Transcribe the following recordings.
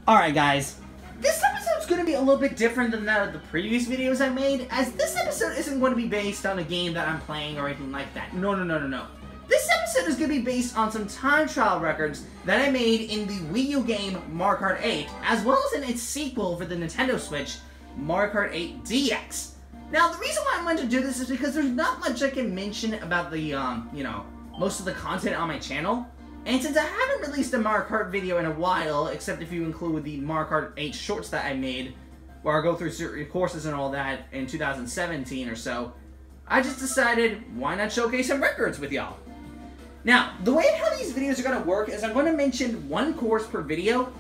Alright guys, this episode's going to be a little bit different than that of the previous videos I made, as this episode isn't going to be based on a game that I'm playing or anything like that. No. This episode is going to be based on some time trial records that I made in the Wii U game Mario Kart 8, as well as in its sequel for the Nintendo Switch, Mario Kart 8 DX. Now, the reason why I wanted to do this is because there's not much I can mention about the, most of the content on my channel. And since I haven't released a Mario Kart video in a while, except if you include the Mario Kart 8 shorts that I made, where I go through certain courses and all that in 2017 or so, I just decided, why not showcase some records with y'all? Now, the way how these videos are going to work is I'm going to mention one course per video,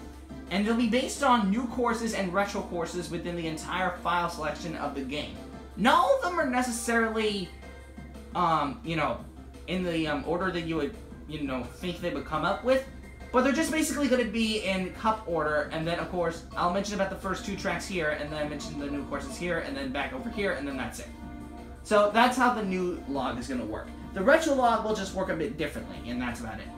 and it'll be based on new courses and retro courses within the entire file selection of the game. Not all of them are necessarily, in the order that you would think they would come up with, but they're just basically going to be in cup order, and then, of course, I'll mention about the first two tracks here, and then I mention the new courses here, and then back over here, and then that's it. So that's how the new log is going to work. The retro log will just work a bit differently, and that's about it.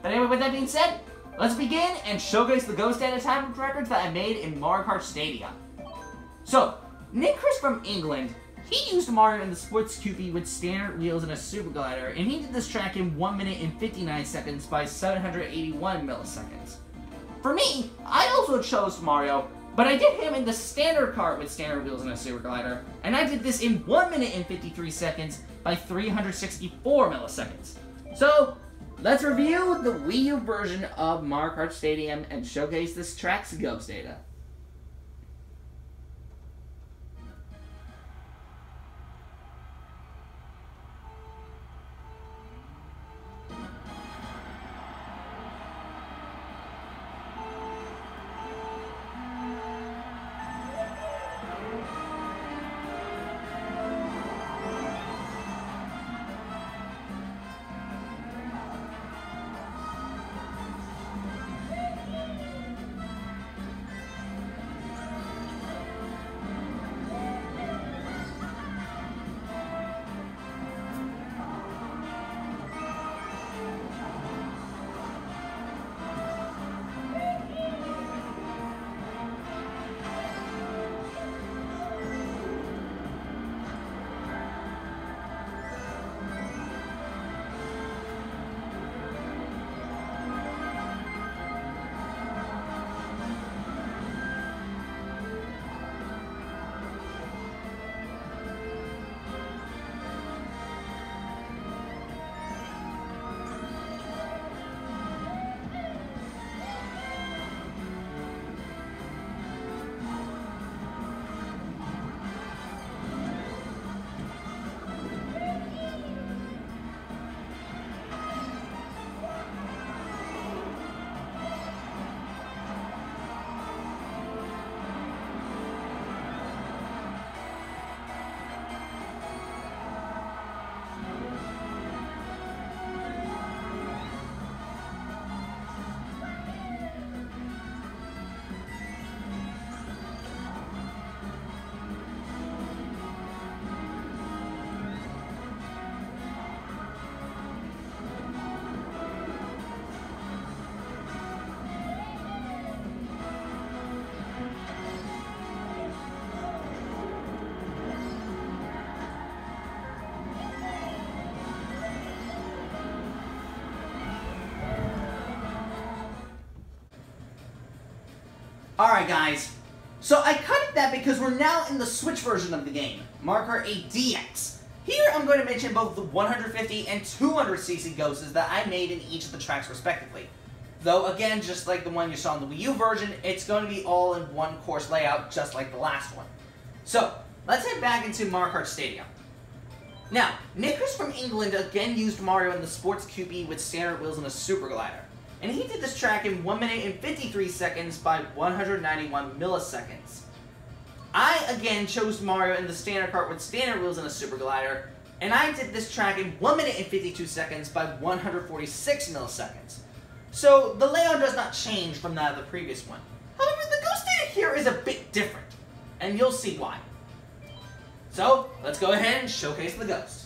But anyway, with that being said, let's begin and showcase the Ghost Data time records that I made in Mario Kart Stadium. So, Nick Chris from England, he used Mario in the Sports Coupe with standard wheels and a super glider, and he did this track in 1 minute and 59 seconds by 781 milliseconds. For me, I also chose Mario, but I did him in the standard kart with standard wheels and a super glider, and I did this in 1 minute and 53 seconds by 364 milliseconds. So, let's review the Wii U version of Mario Kart Stadium and showcase this track's Ghost Data. Alright guys, so I cut that because we're now in the Switch version of the game, Mario Kart 8 DX. Here I'm going to mention both the 150 and 200cc ghosts that I made in each of the tracks respectively. Though again, just like the one you saw in the Wii U version, it's going to be all in one course layout, just like the last one. So, let's head back into Mario Kart Stadium. Now, Nick Chris from England again used Mario in the Sports Coupe with standard wheels and a super glider. And he did this track in 1 minute and 53 seconds by 191 milliseconds. I again chose Mario in the standard kart with standard wheels and a super glider, and I did this track in 1 minute and 52 seconds by 146 milliseconds. So the layout does not change from that of the previous one. However, the Ghost Data here is a bit different, and you'll see why. So, let's go ahead and showcase the Ghost.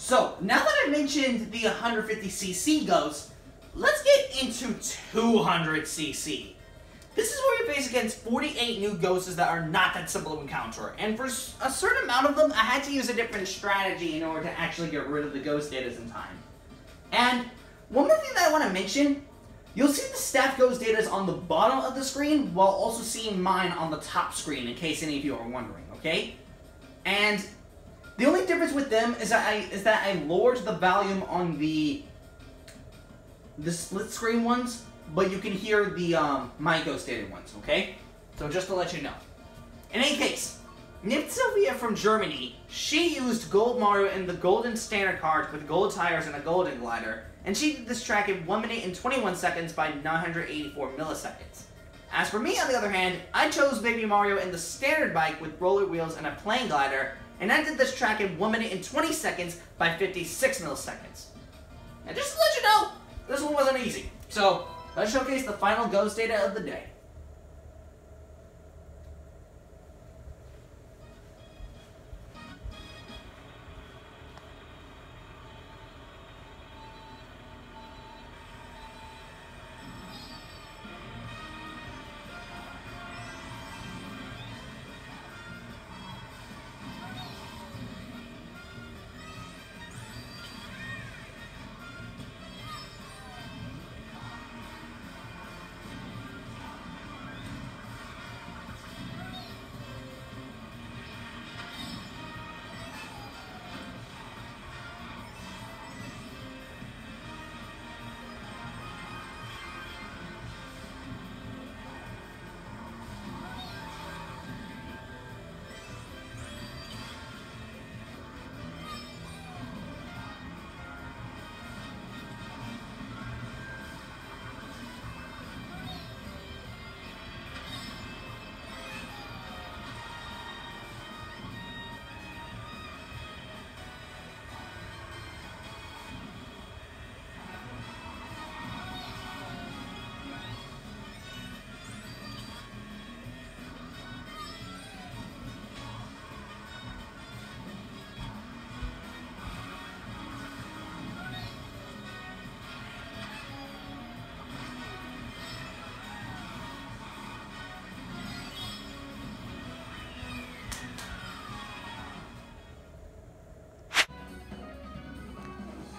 So, now that I mentioned the 150cc ghost, let's get into 200cc. This is where you're faced against 48 new ghosts that are not that simple to encounter, and for a certain amount of them, I had to use a different strategy in order to actually get rid of the ghost data in time. And one more thing that I want to mention, you'll see the staff ghost data on the bottom of the screen, while also seeing mine on the top screen, in case any of you are wondering, okay? And the only difference with them is that I lowered the volume on the split screen ones, but you can hear the my ghost data ones, okay? So just to let you know. In any case, Nipt Sylvia from Germany, she used Gold Mario in the Golden Standard Kart with gold tires and a golden glider, and she did this track in 1 minute and 21 seconds by 984 milliseconds. As for me, on the other hand, I chose Baby Mario in the standard bike with roller wheels and a plane glider, and I did this track in 1 minute and 20 seconds by 56 milliseconds. And just to let you know, this one wasn't easy. So, let's showcase the final ghost data of the day.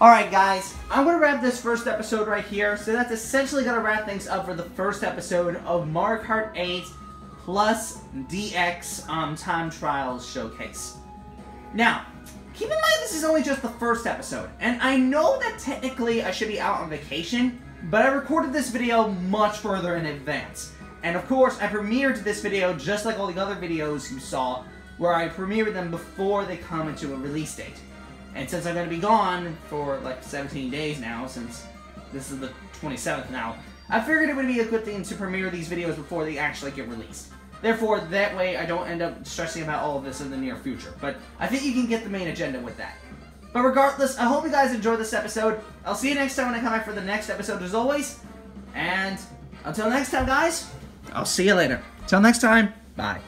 Alright guys, I'm going to wrap this first episode right here, so that's essentially going to wrap things up for the first episode of Mario Kart 8 plus DX Time Trials Showcase. Now, keep in mind this is only just the first episode, and I know that technically I should be out on vacation, but I recorded this video much further in advance. And of course, I premiered this video just like all the other videos you saw, where I premiered them before they come into a release date. And since I'm going to be gone for like 17 days now, since this is the 27th now, I figured it would be a good thing to premiere these videos before they actually get released. Therefore, that way I don't end up stressing about all of this in the near future. But I think you can get the main agenda with that. But regardless, I hope you guys enjoyed this episode. I'll see you next time when I come back for the next episode as always. And until next time, guys, I'll see you later. Till next time, bye.